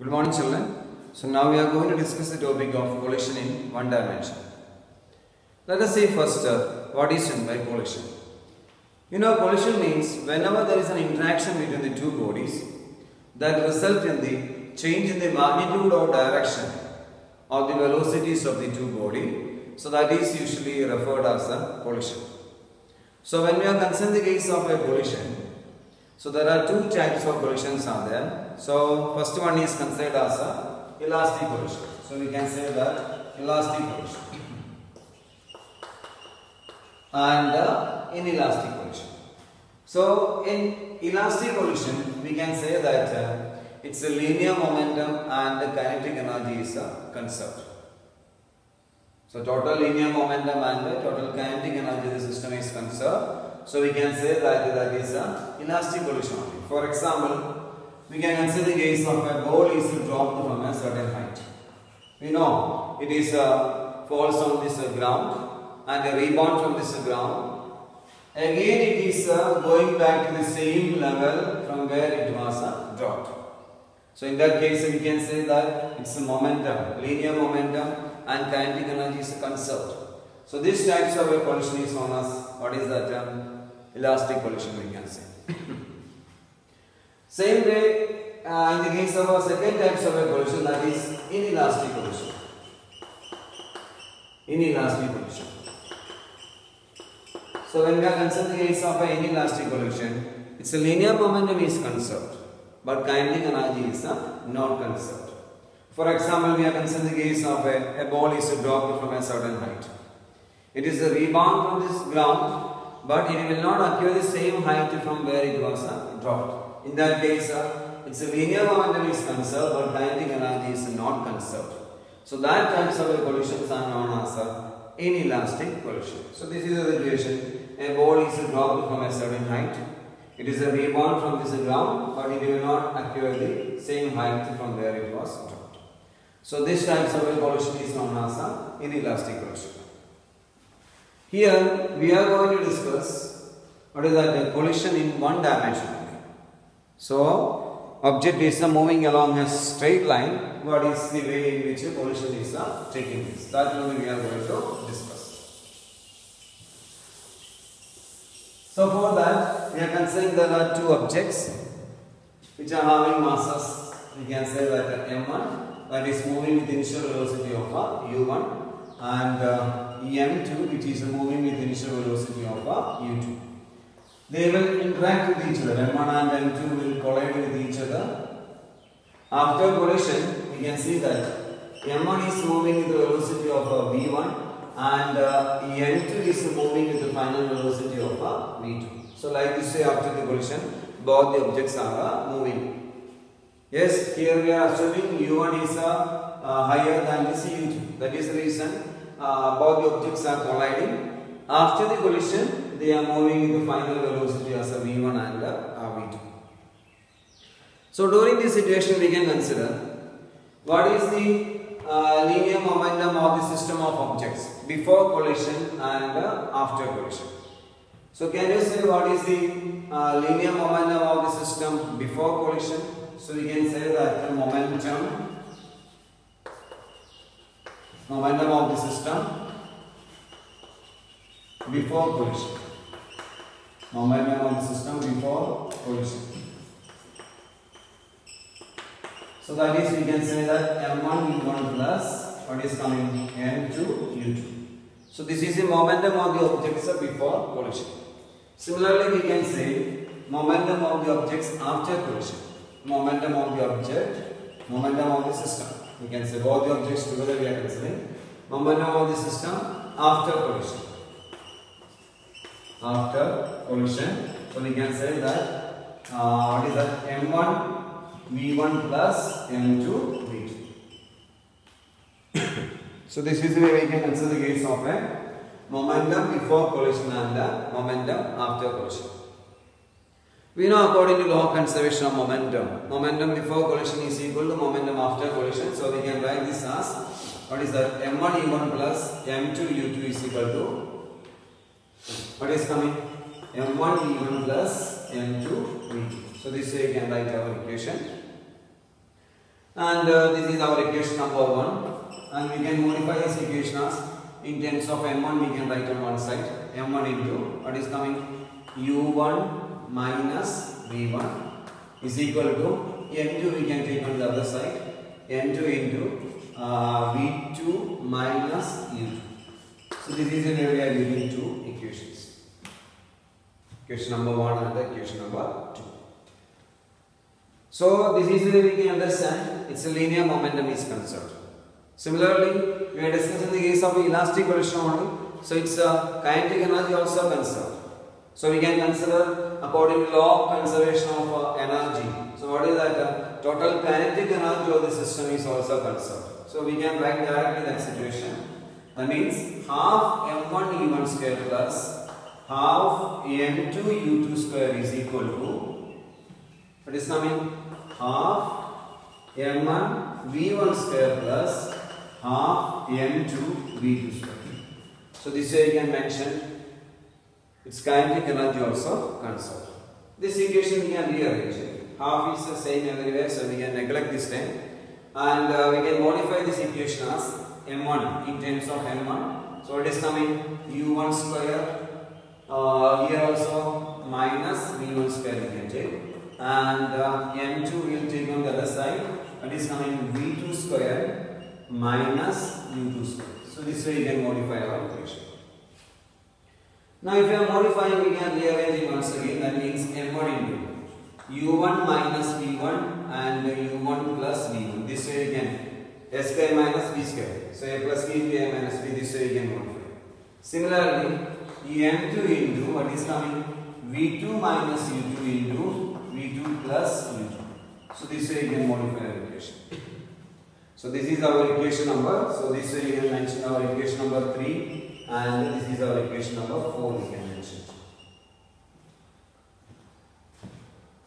Good morning, children. So now we are going to discuss the topic of collision in one dimension. Let us see first what is meant by collision. You know, collision means whenever there is an interaction between the two bodies that result in the change in the magnitude or direction of the velocities of the two bodies. So that is usually referred as a collision. So when we are considering the case of a collision, so there are two types of collisions are there. So first one is considered as a elastic collision. So we can say that elastic collision and inelastic collision. So in elastic collision we can say that it's a linear momentum and the kinetic energy is conserved. So total linear momentum and the total kinetic energy of the system is conserved. So we can say that that is a elastic collision only. For example, we can consider the case of a ball is dropped from a certain height. We know it is falls on this ground and a rebound from this ground. Again it is going back to the same level from where it was dropped. So in that case we can say that it's a momentum, linear momentum and kinetic energy is conserved. So these types of a collision is known as, what is that? Elastic collision we can say. Same way in the case of a second types of a collision, that is inelastic collision. Inelastic collision. So when we are considering the case of an inelastic collision, its a linear momentum is conserved, but kinetic energy is not conserved. For example, we are considering the case of a ball is dropped from a certain height. It is a rebound from this ground, but it will not occur the same height from where it was dropped. In that case, its a linear momentum is conserved, but kinetic energy is not conserved. So that types of collisions are known as inelastic collision. So this is the situation: a ball is dropped from a certain height. It is a rebound from this ground, but it will not occur the same height from where it was dropped. So this types of collision is known as inelastic collision. Here we are going to discuss what is that collision in one dimension. So object is moving along a straight line. What is the way in which a collision is taking place? That only we are going to discuss. So for that we are considering there are two objects which are having masses. We can say that m1 that is moving with initial velocity of u1 and m2 which is moving with initial velocity of u2. They will interact with each other. M1 and M2 will collide with each other. After collision, we can see that M1 is moving with the velocity of v1 and M2 is moving with the final velocity of v2. So like this way, after the collision, both the objects are moving. Yes, here we are assuming u1 is higher than this u2. That is the reason both the objects are colliding. After the collision, they are moving with the final velocity as a v1 and v2. So during this situation, we can consider what is the linear momentum of the system of objects before collision and after collision. So can you say what is the linear momentum of the system before collision? So we can say that the momentum of the system before collision. Momentum of the system before collision. So that is, we can say that m1 u1 plus what is coming m2 u2. So this is the momentum of the objects before collision. Similarly, we can say momentum of the objects after collision. Momentum of the object, momentum of the system. We can say both the objects together we are considering. Momentum of the system after collision. After collision, so we can say that what is that m1 v1 plus m2 v2. So this is the way we can consider the case of a momentum before collision and momentum after collision. We know according to law of conservation of momentum, momentum before collision is equal to momentum after collision. So we can write this as what is that m1 e1 plus m2 u2 is equal to what is coming m1 e1 plus m2 v2. So this way you can write our equation. And this is our equation number 1. And we can modify this equation as in terms of m1 we can write on one side. m1 into what is coming? u1 minus v1 is equal to m2 we can take on the other side. m2 into v2 minus u2. So this is the way we are using two equations. Equation number 1 and the equation number 2. So this is the way we can understand it's a linear momentum is conserved. Similarly, we are discussing the case of elastic collision only. So its kinetic energy also conserved. So we can consider according to law of conservation of energy. So what is that? Total kinetic energy of the system is also conserved. So we can write directly that situation. That means half m1 u1 square plus half m2 u2 square is equal to what is coming? Half m1 v1 square plus half m2 v2 square. So this way you can mention its kinetic energy also conserved. This equation we can rearrange it. Half is the same everywhere, so we can neglect this time. And we can modify this equation as m1 in terms of m1. So it is coming u1 square. Here also minus v1 square we can take. And m2 we will take on the other side. It is coming v2 square minus u2 square. So this way you can modify our equation. Now if you are modifying, we can rearrange it once again. That means m1 into u1 minus v1 and u1 plus v1. This way you can a square minus b square. So a plus b into a minus b. This way you can modify. Similarly, m2 into what is coming? v2 minus u2 into v2 plus u2. So this way you can modify our equation. So this is our equation number. So this way you can mention our equation number 3. And this is our equation number 4 we can mention.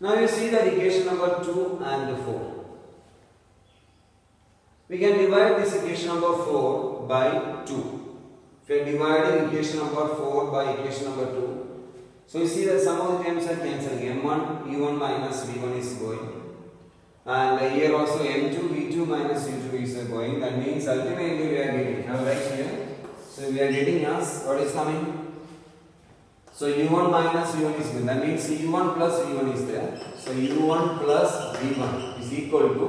Now you see that equation number 2 and 4. We can divide this equation number 4 by 2. If we are dividing equation number 4 by equation number 2, so you see that some of the terms are cancelling. m1, u1 minus v1 is going. And here also m2, v2 minus u2 is going. That means ultimately we are getting, right here. So we are getting as what is coming? So u1 minus v1 is going. That means u1 plus v1 is there. So u1 plus v1 is equal to,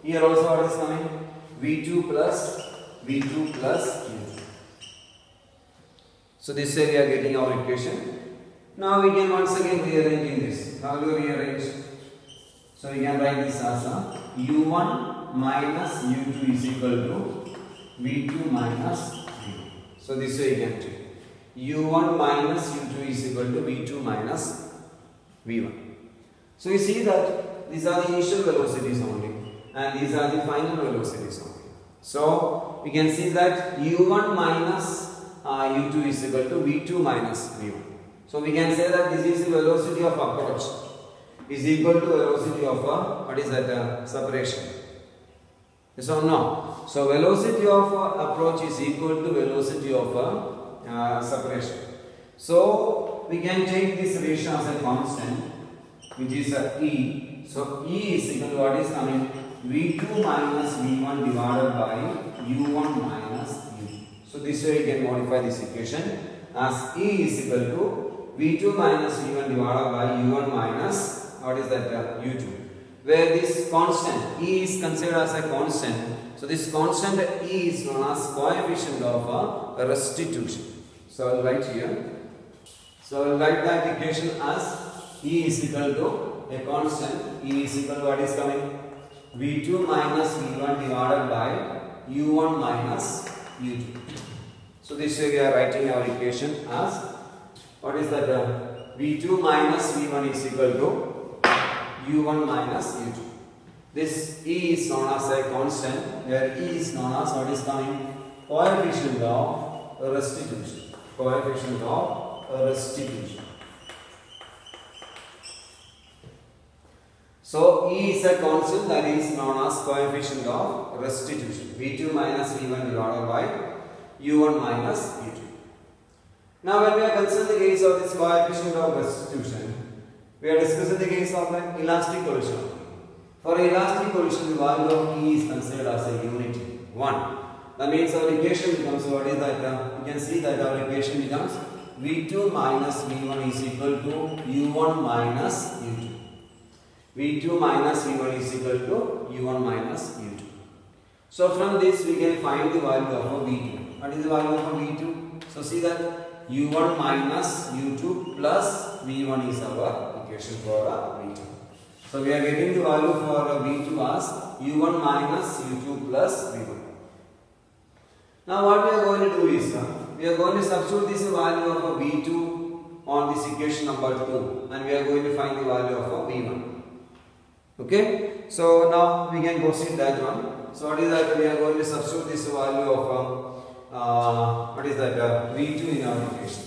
here also what is coming? v2 plus u2. So this way we are getting our equation. Now we can once again rearrange in this. How do we rearrange? So we can write this as u1 minus u2 is equal to v2 minus v1. So this way you can take u1 minus u2 is equal to v2 minus v1. So you see that these are the initial velocities only and these are the final velocities only. So we can see that u1 minus u2 is equal to v2 minus v1. So we can say that this is the velocity of approach is equal to velocity of what is that separation. Yes or no? So velocity of approach is equal to velocity of separation. So we can take this ratio as a constant, which is E. So E is equal to what is coming? V2 minus V1 divided by U1 minus U2. So this way you can modify this equation as E is equal to V2 minus V1 divided by U1 minus what is that U2. Where this constant E is considered as a constant. So this constant E is known as coefficient of restitution. So I will write here. So I will write that equation as E is equal to a constant. E is equal to what is coming? V2 minus V1 divided by U1 minus U2. So this way we are writing our equation as what is that? V2 minus V1 is equal to U1 minus U2. This E is known as a constant, where E is known as what is coming? Coefficient of restitution. Coefficient of restitution. So E is a constant that is known as coefficient of restitution. V2 minus V1 divided by U1 minus U2. Now when we are considering the case of this coefficient of restitution, we are discussing the case of an elastic collision. For elastic collision, the value of E is considered as a unit 1. That means our equation becomes, what is that? You can see that our equation becomes V2 minus V1 is equal to U1 minus U2. V2 minus V1 is equal to U1 minus U2. So from this we can find the value of V2. What is the value of V2? So see that U1 minus U2 plus V1 is our equation for V2. So we are getting the value for V2 as U1 minus U2 plus V1. Now what we are going to do is, we are going to substitute this value of V2 on this equation number 2 and we are going to find the value of V1. Okay, so now we can proceed that one. So what is that? We are going to substitute this value of what is that? V2 in our equation.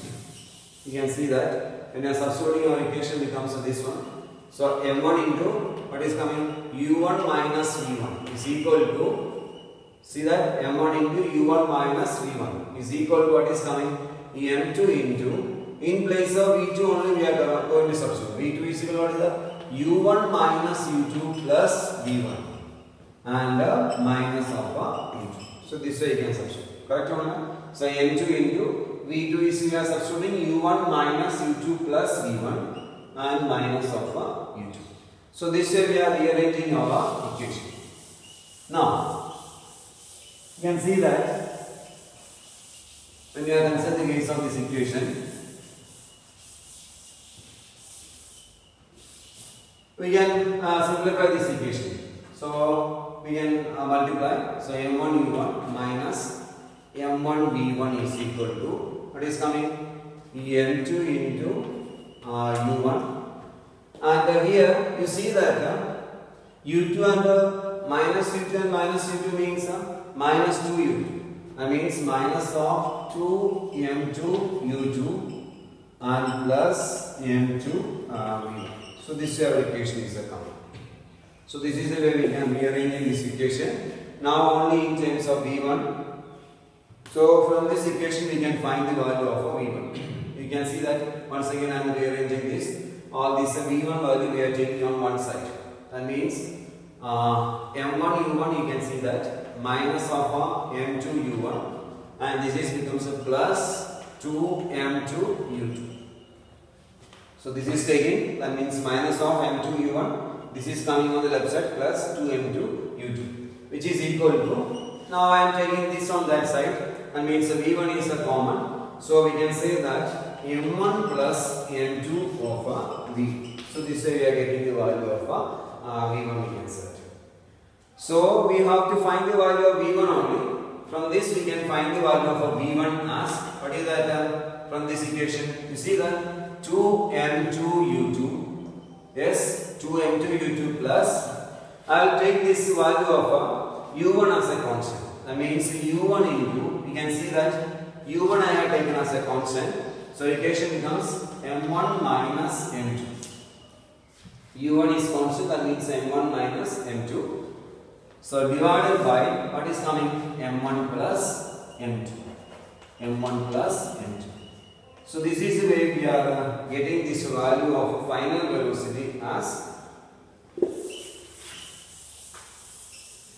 You can see that when you are substituting our equation becomes this one. So M1 into what is coming? U1 minus V1 is equal to, see that M1 into U1 minus V1 is equal to what is coming? M2 into, in place of V2 only we are going to substitute. V2 is equal to what is that? U1 minus U2 plus V1 and minus of U2. So this way you can substitute. Correct or not? So M2 into V2 is, we are substituting U1 minus U2 plus V1 and minus of U2. So this way we are rearranging our equation. Now you can see that when we are considering the case of this equation, we can simplify this equation. So we can multiply. So M1 U1 minus M1 V1 is equal to, what is coming? M2 into U1. And here you see that U2 and minus U2 and minus U2 means minus 2U2. That means minus of 2M2 U2 and plus M2 V1. So this is our equation is coming. So this is the way we can rearrange this equation. Now only in terms of V1. So from this equation we can find the value of V1. You can see that once again I am rearranging this. All this V1 value we are taking on one side. That means M1 U1 you can see that minus of M2 U1 and this is becomes a plus 2M2 U2. So this is taking, that means minus of M2 U1, this is coming on the left side plus 2M2 U2 which is equal to, now I am taking this on that side, that means V1 is a common, so we can say that M1 plus M2 of V. So this way we are getting the value of V1 we can set. So we have to find the value of V1 only. From this we can find the value of V1 as, what is that from this equation? You see that 2M2 U2, yes, 2M2 U2 plus, I will take this value of U1 as a constant. That means U1 into, you can see that U1 I have taken as a constant. So equation becomes M1 minus M2. U1 is constant, that means M1 minus M2. So divided by what is coming? M1 plus M2. M1 plus M2. So this is the way we are getting this value of final velocity as.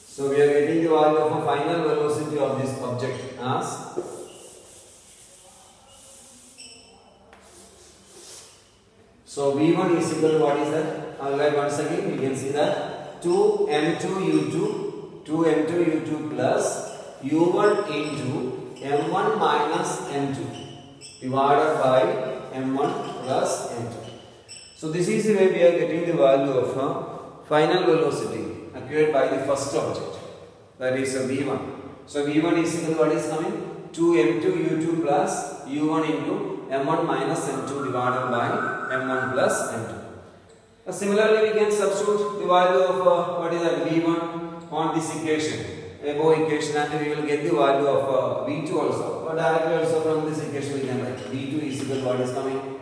So we are getting the value of a final velocity of this object as so V1 is equal to what is that? I will write once again, we can see that 2M2 U2, 2M2 U2 plus U1 into M1 minus M2 divided by M1 plus M2. So this is the way we are getting the value of final velocity acquired by the first object, that is V1. So V1 is equal to what is coming? 2M2 U2 plus U1 into M1 minus M2 divided by M1 plus M2. Similarly, we can substitute the value of what is that V1 on this equation, above equation, and we will get the value of V2 also. But directly also from this equation we can write V2 is equal to what is coming.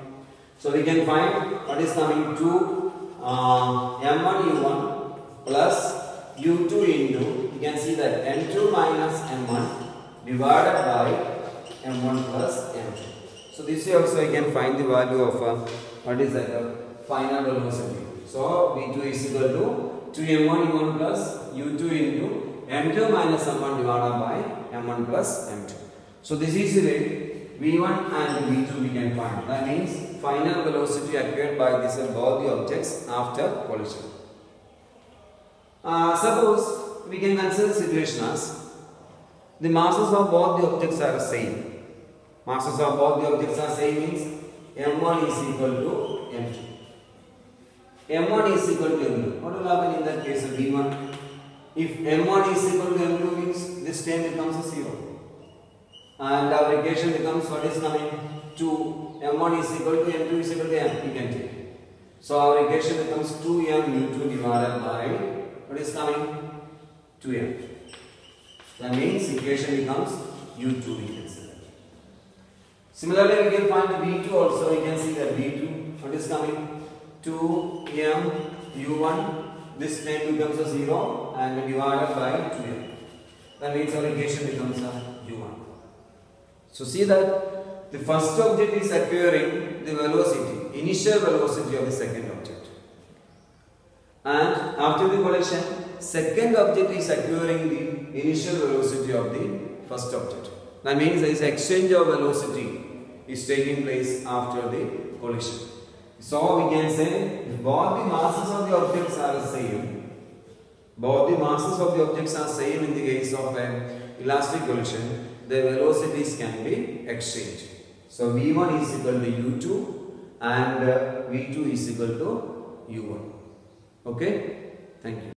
So we can find what is coming to M1 U1 plus U2 into, you can see that M2 minus M1 divided by M1 plus M2. So this way also I can find the value of what is that final velocity. So V2 is equal to to m1 u1 plus u2 into m2 minus m1 divided by m1 plus m2. So this is the way v1 and v2 we can find. That means final velocity acquired by both the objects after collision. Suppose we can consider the situation as the masses of both the objects are same. Masses of both the objects are same means m1 is equal to m2. m1 is equal to m2. What will happen in that case of v1? If m1 is equal to m2 means this term becomes a 0. And our equation becomes what is coming to m1 is equal to m2 is equal to m. We can take. So our equation becomes 2m u2 divided by what is coming? 2m. That means equation becomes u2 we can say. Similarly, we can find v2 also. We can see that v2 what is coming? 2m u1. This term becomes a 0 and divided by 2m. That means our equation becomes a u1. So see that the first object is acquiring the velocity, initial velocity of the second object. And after the collision, second object is acquiring the initial velocity of the first object. That means there is exchange of velocity is taking place after the collision. So we can say if both the masses of the objects are the same, both the masses of the objects are same in the case of an elastic collision, the velocities can be exchanged. So v1 is equal to u2 and v2 is equal to u1. Okay? Thank you.